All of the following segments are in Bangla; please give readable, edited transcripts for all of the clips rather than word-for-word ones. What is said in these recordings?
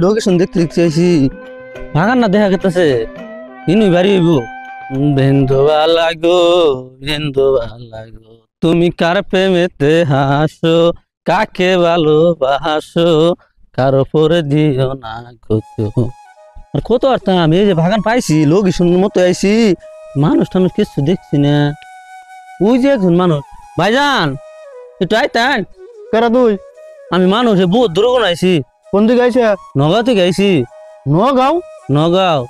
লোকেশন দেখতে দেখতে আইছি ভাগান না দেখা গেতেছে ইনুই বাড়ি হইব বেন্দোবা লাগো বেন্দোবা লাগো তুমি কার প্রেমেতে হাসো কাকে ভালোবাসো কারো পরে দিও না কত আর কত আরতাম এই যে বাগান পাইছি লোকেশন মতো আইছি মানুষ টানুষ কিছু দেখছি না ওই যে একজন মানুষ ভাইজান একটু আইতেন কেরা তুই? আমি মানুষ বহুত দূর আইছি কোন দিকে আইছে? নগাঁও থেকে আইছি নগাঁও? নগাঁও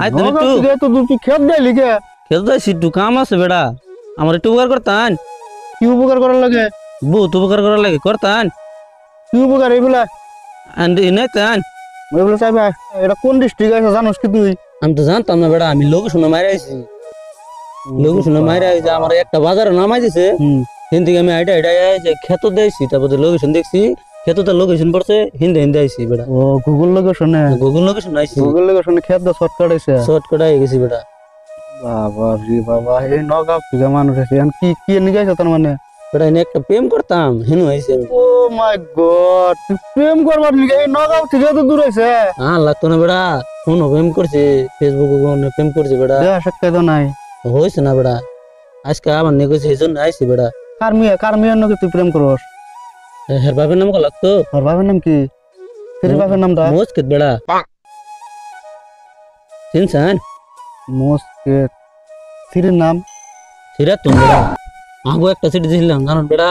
আইতেন একটু নগাঁও থেকে তো তুই খেত দেয় লিখে খেলতে আইছি একটু কাম আছে বেড়া আমার একটু উপকার করতেন কি উপকার করার লাগে? বহুত উপকার করার লাগে করতেন কি উপকার এইগুলা? নাইতেন এইগুলো চাইবে এটা কোন ডিস্ট্রিক্ট আছে জানোস কি তুই? আমি তো জানতাম না বেড়া আমি লোক শুনে মাইরে আইছি লোক শুনে মাইরে আইছি আমার একটা বাজারে নামাই দিছে হিন্দি আমি আইডা আইডা যে খেতো দিয়েছি তারপরে লোকেশন দেখছি খেতোতে লোকেশন পড়ছে হিন্দি হিন্দি আইছি বেড়া ও গুগল লোকেশনে গুগল লোকেশন আইছি গুগল লোকেশনে খেত দা শর্টকাট আইছে শর্টকাট আই গেছি বেড়া বাবা রে বাবা এই নগাঁও থেকে মানুষ আছে এখন কি কি নিয়ে গেছে তার মানে? বেড়া এনে একটা প্রেম করতাম হেনু আইছি আমি ও মাই গড তুই প্রেম করবার লিগে এই নগাঁও থেকে তো দূর আইছে লাগতো না বেড়া ফোন প্রেম করছে ফেসবুকে প্রেম করছে বেড়া দেখা সাক্ষাৎ নাই হয়েছে না বেড়া আজকে আমার নিয়ে গেছে এই জন্য আইছি বেড়া কার মেয়ের নাকি তুই প্রেম করস? হের বাপের নাম লাগতো ওর বাবার নাম কি? তোর বাবার নামটা? মোজকেত বেড়া চিনছেন মোসকে সিরির নাম? সিরাত তুমি বেড়া আগো একটা সিটি দিছিলাম জানো বেড়া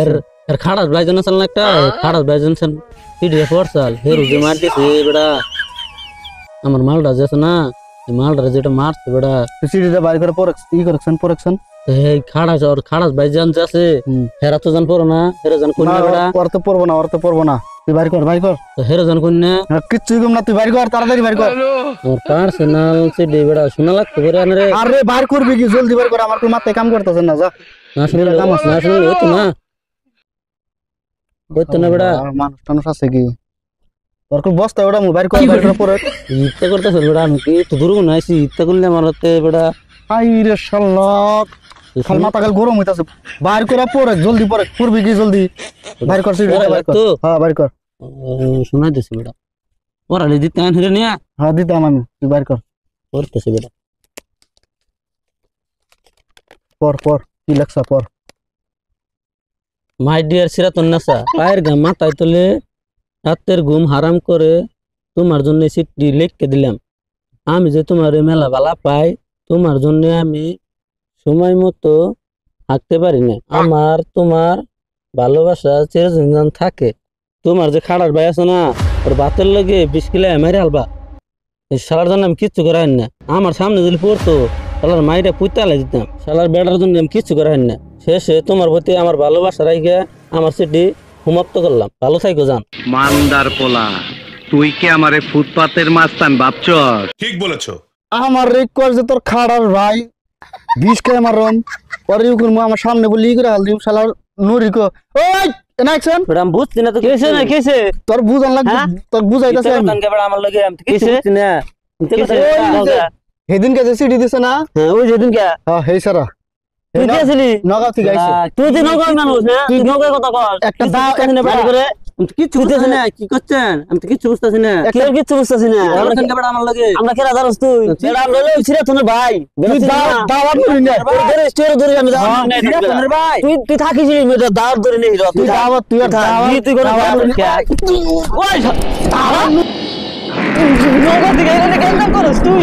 এর এর খাড়াস ব্লাইজন আছে না একটা খাড়াস ব্লাইজন সিটি ফোরসাল হেরু যে মার দিছে বেড়া আমার মালটা আছে না এই মালটা যেটা মারছে বেড়া সিরিটা বাইরে করে পরেকশন এই খাড়াস ব্লাইজন আছে হেরা তো জান পড়ো না হেরা জান কোন বেড়া ওর তো পড়বো না তুই বাইরে কর তো হেরা জান কোন না কিচ্ছুই কম না তুই বাইরে কর তাড়াতাড়ি বাইরে কর আমার পার্সোনাল সিটি বেড়া শোনা লাগতো করে আনরে আরে বাইরে করবি কি জলদি বাইরে কর আমার তো মাথায় কাম করতেছ না যা না শুনলে কাম আছে না শুনলে হতো না হতো না বেড়া মানুষ আছে কি তোর খুব বস্তা ওটা বাইরে করে পরে ইচ্ছা করতেছে বেড়া আমি কি একটু দূর না আইছি ইচ্ছা করলে আমার হাতে বেড়া আই রে শালাক খাল মাথা কাল গরম হইতাছে বাইরে করে পরে জলদি পরে করবি কি জলদি বাইরে কর সিরিটা বাইরে কর হ্যাঁ বাইরে কর শোনাই দিছে বেড়া পড়ালে দিতে আন হেরে নিয়া হ্যাঁ দিতাম আমি তুই বাইরে কর পড়তেছে বেড়া পর কি লেখছা পর মাই ডিয়ার সিরাতুন নাসা পায়ের ঘাম মাথায় তোলে রাতের ঘুম হারাম করে তোমার জন্য চিঠি লিখকে দিলাম আমি যে তোমার মেলা বালা পাই তোমার জন্য আমি সময় মতো থাকতে পারি না আমার তোমার ভালোবাসা চিরদিন থাকে তোমার যে খাড়ার ভাই আছে না ওর বাতের লগে 20 কিলো মাইরে হালবা এই শালার জন্য আমি কিচ্ছু করা হয় না আমার সামনে যদি পড়তো শালার মাইরা পুঁতালে দিতাম শালার বেড়ার জন্য আমি কিচ্ছু করা হয় না শেষে তোমার প্রতি আমার ভালোবাসা রাইগে আমার চিঠি সমাপ্ত করলাম ভালো থাইকো জান মান্দার পোলা তুই কি আমারে ফুটপাতের মাস্তান ভাবছস? ঠিক বলেছো। আমার রিকোয়েস্ট যে তোর খাড়ার ভাই 20 কে মারম পরে ইউকুর আমার সামনে বলি করে হাল দিম শালার নুরিকো ওই এনাকশন বেড়া আমি বুঝছি না তো কেছে না কেছে তোর বুঝান লাগবে তোর বুঝাইতাছে আমি কানকে বেড়া আমার লগে আমি তো কিছু বুঝছি না সেদিন কে সিডি দিছে না ওই যেদিন কে হ্যাঁ হেই সারা তুই গেছিলি নগাঁও থেকে আইছে তুই তো নগাঁও মানুষ না তুই নগাঁও কথা কর একটা দাও কাহিনী বাড়ি করে আমি তো কিচ্ছু বুঝতেছি না কি করছেন আমি তো কিচ্ছু বুঝতেছি না কেউ কিচ্ছু বুঝতাছি না আমার কানকে বেড়া আমার লগে আমরা কেরা জানোস তুই বেড়া আমরা লই ছিরা তোর ভাই তুই দাওয়াত ধরি না ধরে স্টোর ধরে আমি দাও তোর ভাই তুই থাকিস নি দাওয়াত ধরে নেই তুই দাওয়াত তুই দাওয়াত তুই কোন ওই নগাঁও থেকে এখানে কেন করছ তুই